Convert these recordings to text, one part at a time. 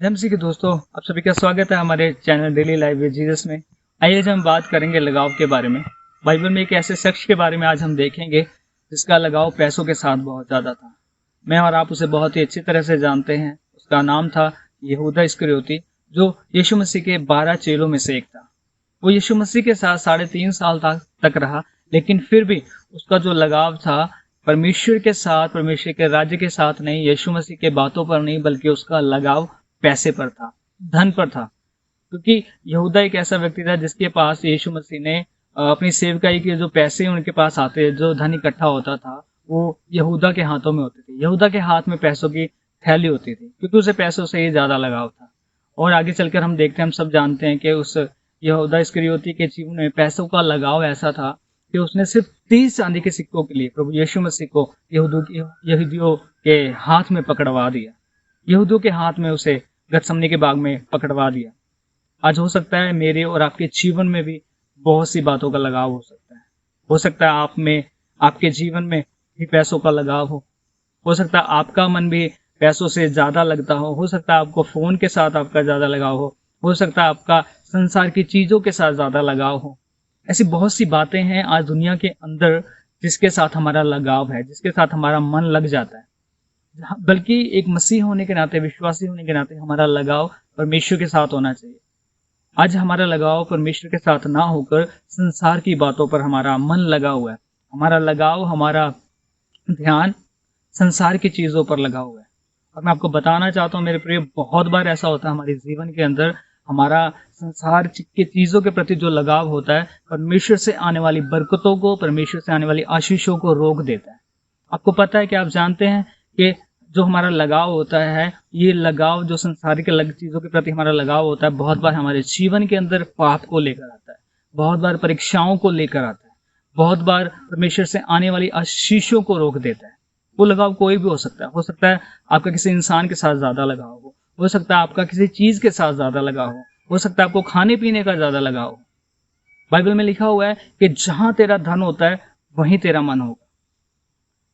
जय मसीह के दोस्तों, आप सभी का स्वागत है हमारे channel daily life with Jesus में। आइए आज हम बात करेंगे लगाव के बारे में। बाइबल में एक ऐसे शख्स के बारे में आज हम देखेंगे जिसका लगाव पैसों के साथ बहुत ज़्यादा था। मैं और आप उसे बहुत ही अच्छी तरह से जानते हैं। उसका नाम था यहूदा इस्करियोती, जो यीशु मसीह के 12 चेलों में से एक था। वो यीशु मसीह के साथ 3.5 साल तक रहा, लेकिन फिर भी उसका जो लगाव था परमेश्वर के साथ, परमेश्वर के राज्य के साथ नहीं, यीशु मसीह के बातों पर नहीं, बल्कि उसका लगाव पैसे पर था, धन पर था। क्योंकि यहूदा एक ऐसा व्यक्ति था जिसके पास यीशु मसीह ने अपनी सेवकाई के जो पैसे उनके पास आते, जो धन इकट्ठा होता था, वो यहूदा के हाथों में होते थे। यहूदा के हाथ में पैसों की थैली होती थी, क्योंकि उसे पैसों से ही ज्यादा लगाव था। और आगे चलकर हम देखते हैं, हम सब जानते हैं कि उस यहूदा इस्करियोती के जीवन में पैसों का लगाव ऐसा था कि उसने सिर्फ 30 चांदी के सिक्कों के लिए प्रभु यीशु मसीह को यहूदियों के हाथ में पकड़वा दिया। यहूदियों के हाथ में उसे गतसमनी के बाग में पकड़वा दिया। आज हो सकता है मेरे और आपके जीवन में भी बहुत सी बातों का लगाव हो सकता है। हो सकता है आप में, आपके जीवन में भी पैसों का लगाव हो सकता है आपका मन भी पैसों से ज्यादा लगता हो सकता है आपको फोन के साथ आपका ज्यादा लगाव हो सकता है आपका संसार की चीजों के साथ ज्यादा लगाव हो। ऐसी बहुत सी बातें हैं आज दुनिया के अंदर जिसके साथ हमारा लगाव है, जिसके साथ हमारा मन लग जाता है। बल्कि एक मसीह होने के नाते, विश्वासी होने के नाते हमारा लगाव परमेश्वर के साथ होना चाहिए। आज हमारा लगाव परमेश्वर के साथ ना होकर संसार की बातों पर हमारा मन लगा हुआ है। हमारा लगाव, हमारा ध्यान संसार की चीजों पर लगा हुआ है। और मैं आपको बताना चाहता हूँ मेरे प्रिय, बहुत बार ऐसा होता है हमारे जीवन के अंदर, हमारा संसार की चीजों के प्रति जो लगाव होता है परमेश्वर से आने वाली बरकतों को, परमेश्वर से आने वाली आशीषों को रोक देता है। आपको पता है कि आप जानते हैं कि जो हमारा लगाव होता है, ये लगाव जो संसारिक चीजों के प्रति हमारा लगाव होता है, बहुत बार हमारे जीवन के अंदर पाप को लेकर आता है, बहुत बार परीक्षाओं को लेकर आता है, बहुत बार परमेश्वर से आने वाली आशीषों को रोक देता है। वो लगाव कोई भी हो सकता है आपका किसी इंसान के साथ ज्यादा लगाव हो सकता है आपका किसी चीज के साथ ज्यादा लगाव हो सकता है आपको खाने पीने का ज्यादा लगाव हो। बाइबल में लिखा हुआ है कि जहां तेरा धन होता है वहीं तेरा मन होगा।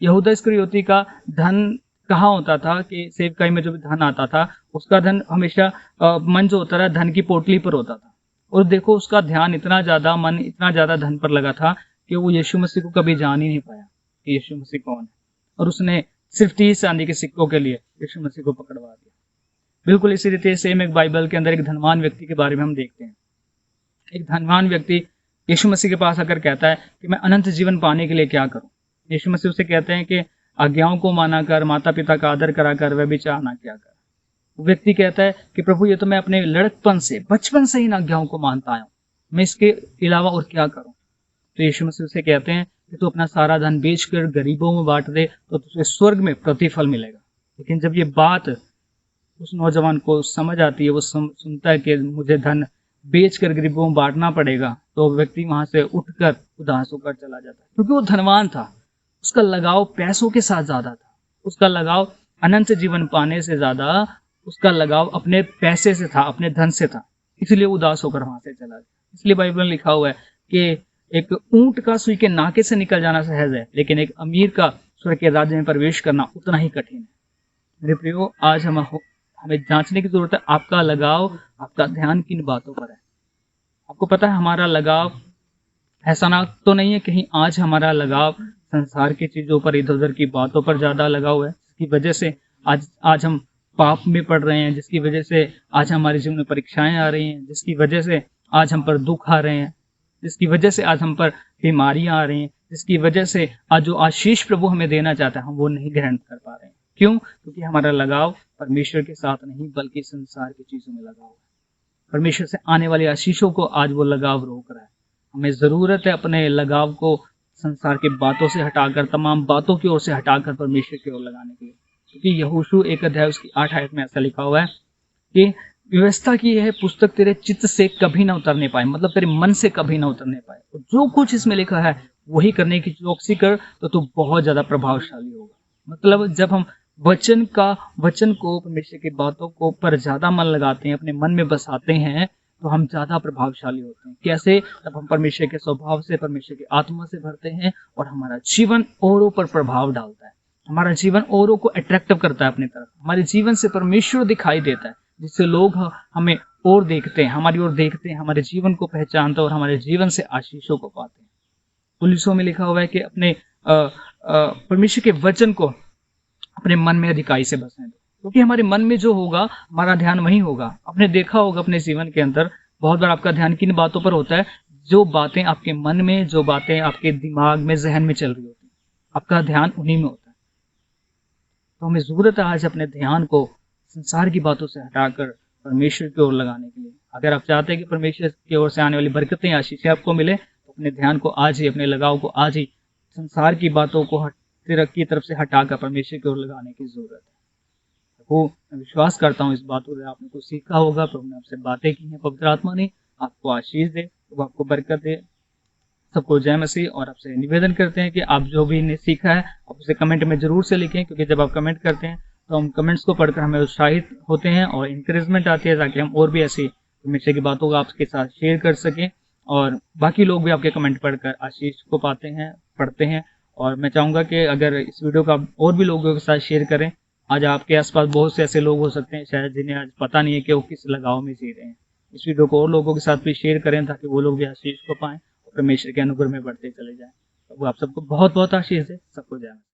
यहूदा इस्करियोती का धन कहाँ होता था कि सेवकाई में जो भी धन आता था, उसका धन हमेशा मन जो होता था धन की पोटली पर होता था। और देखो उसका ध्यान इतना ज्यादा, मन इतना ज्यादा धन पर लगा था कि वो यीशु मसीह को कभी जान ही नहीं पाया कि यीशु मसीह कौन है। और उसने सिर्फ 30 चांदी के सिक्कों के लिए यीशु मसीह को पकड़वा दिया। बिल्कुल इसी रीते सेम एक बाइबल के अंदर एक धनवान व्यक्ति के बारे में हम देखते हैं। एक धनवान व्यक्ति यीशु मसीह के पास आकर कहता है कि मैं अनंत जीवन पाने के लिए क्या करूं। यीशु मसीह उसे कहते हैं कि आज्ञाओं को माना कर, माता पिता का आदर करा कर, व्यभिचार ना किया कर। वो व्यक्ति कहता है कि प्रभु ये तो मैं अपने लड़कपन से, बचपन से इन आज्ञाओं को मानता आया हूं, मैं इसके अलावा और क्या करूं। तो यीशु मसीह उसे कहते हैं कि तू अपना सारा धन बेचकर गरीबों में बांट दे तो तुझे स्वर्ग में प्रतिफल मिलेगा। लेकिन जब ये बात उस नौजवान को समझ आती है, वो सुनता है कि मुझे धन बेचकर गरीबों में बांटना पड़ेगा, तो व्यक्ति वहां से उठकर उदास होकर चला जाता है। क्योंकि वो धनवान था, उसका लगाव पैसों के साथ ज्यादा था, उसका लगाव अनंत जीवन पाने से ज्यादा उसका लगाव अपने पैसे से था, अपने धन से था, इसलिए उदास होकर वहां से चला गया। इसलिए बाइबल में लिखा हुआ है कि एक ऊंट का सुई के नाके से निकल जाना सहज है, लेकिन एक अमीर का स्वर्ग के राज्य में प्रवेश करना उतना ही कठिन है। मेरे प्रियो, आज हमें जांचने की जरूरत है, आपका लगाव, आपका ध्यान किन बातों पर है। आपको पता है हमारा लगाव ऐसा ना तो नहीं है कहीं आज हमारा लगाव संसार की चीजों पर, इधर उधर की बातों पर ज्यादा लगा हुआ है, जिसकी वजह से आज हम पाप में पड़ रहे हैं, जिसकी वजह से आज हमारे जीवन में परीक्षाएं आ रही हैं, जिसकी वजह से आज हम पर दुख आ रहे हैं, जिसकी वजह से आज हम पर बीमारियां आ रही हैं, जिसकी वजह से आज जो आशीष प्रभु हमें देना चाहता है हम वो नहीं ग्रहण कर पा रहे हैं। क्यों? क्योंकि हमारा लगाव परमेश्वर के साथ नहीं बल्कि संसार की चीजों में लगा हुआ है। परमेश्वर से आने वाली आशीषों को आज वो लगाव रोक रहा है। हमें जरूरत है अपने लगाव को संसार की बातों से हटाकर, तमाम बातों की ओर से हटाकर परमेश्वर की ओर लगाने के लिए। क्योंकि यहोशू 1 अध्याय उसकी 8 आयत में ऐसा लिखा हुआ है कि व्यवस्था की यह पुस्तक तेरे चित्त से कभी ना उतरने पाए, मतलब तेरे मन से कभी ना उतरने पाए। तो जो कुछ इसमें लिखा है वही करने की चौकसी कर, तो तू बहुत ज्यादा प्रभावशाली होगा। मतलब जब हम वचन को, परमेश्वर की बातों को पर ज्यादा मन लगाते हैं, अपने मन में बसाते हैं, तो हम ज्यादा प्रभावशाली होते हैं। कैसे? तब हम परमेश्वर के स्वभाव से, परमेश्वर की आत्मा से भरते हैं और हमारा जीवन औरों पर प्रभाव डालता है, हमारा जीवन औरों को अट्रैक्टिव करता है अपनी तरफ, हमारे जीवन से परमेश्वर दिखाई देता है। जिससे लोग हमें और देखते हैं, हमारी ओर देखते हैं, हमारे जीवन को पहचानते हैं और हमारे जीवन से आशीषों को पाते हैं। पुलिसों में लिखा हुआ है कि अपने परमेश्वर के वचन को अपने मन में अधिकाई से बसने दो, क्योंकि हमारे मन में जो होगा हमारा ध्यान वहीं होगा। आपने देखा होगा अपने जीवन के अंदर बहुत बार आपका ध्यान किन बातों पर होता है, जो बातें आपके मन में, जो बातें आपके दिमाग में, जहन में चल रही होती हैं, आपका ध्यान उन्हीं में होता है। तो हमें जरूरत है आज अपने ध्यान को संसार की बातों से हटाकर परमेश्वर की ओर लगाने के लिए। अगर आप चाहते हैं कि परमेश्वर की ओर से आने वाली बरकतें, आशीषें आपको मिले, तो अपने ध्यान को आज ही, अपने लगाव को आज ही संसार की बातों को की तरफ से हटाकर परमेश्वर की ओर लगाने की जरूरत है। वो मैं विश्वास करता हूँ इस बातों से आपने कुछ सीखा होगा। प्रभु ने आपसे बातें की हैं, पवित्र आत्मा ने आपको आशीष दे, वो आपको बरकत दे। सबको जय मसीह। और आपसे निवेदन करते हैं कि आप जो भी ने सीखा है आप उसे कमेंट में जरूर से लिखें, क्योंकि जब आप कमेंट करते हैं तो हम कमेंट्स को पढ़कर हमें उत्साहित होते हैं और इंकरेजमेंट आती है, ताकि हम और भी ऐसी परमेश्वर की बातों को आपके साथ शेयर कर सकें और बाकी लोग भी आपके कमेंट पढ़कर आशीष को पाते हैं, पढ़ते हैं। और मैं चाहूँगा कि अगर इस वीडियो को आप और भी लोगों के साथ शेयर करें। आज आपके आसपास बहुत से ऐसे लोग हो सकते हैं शायद जिन्हें आज पता नहीं है कि वो किस लगाव में जी रहे हैं। इस वीडियो को और लोगों के साथ भी शेयर करें, ताकि वो लोग भी आशीष को पाएं और परमेश्वर के अनुग्रह में बढ़ते चले जाएं। तो वो आप सबको बहुत बहुत आशीष दे। सबको जय।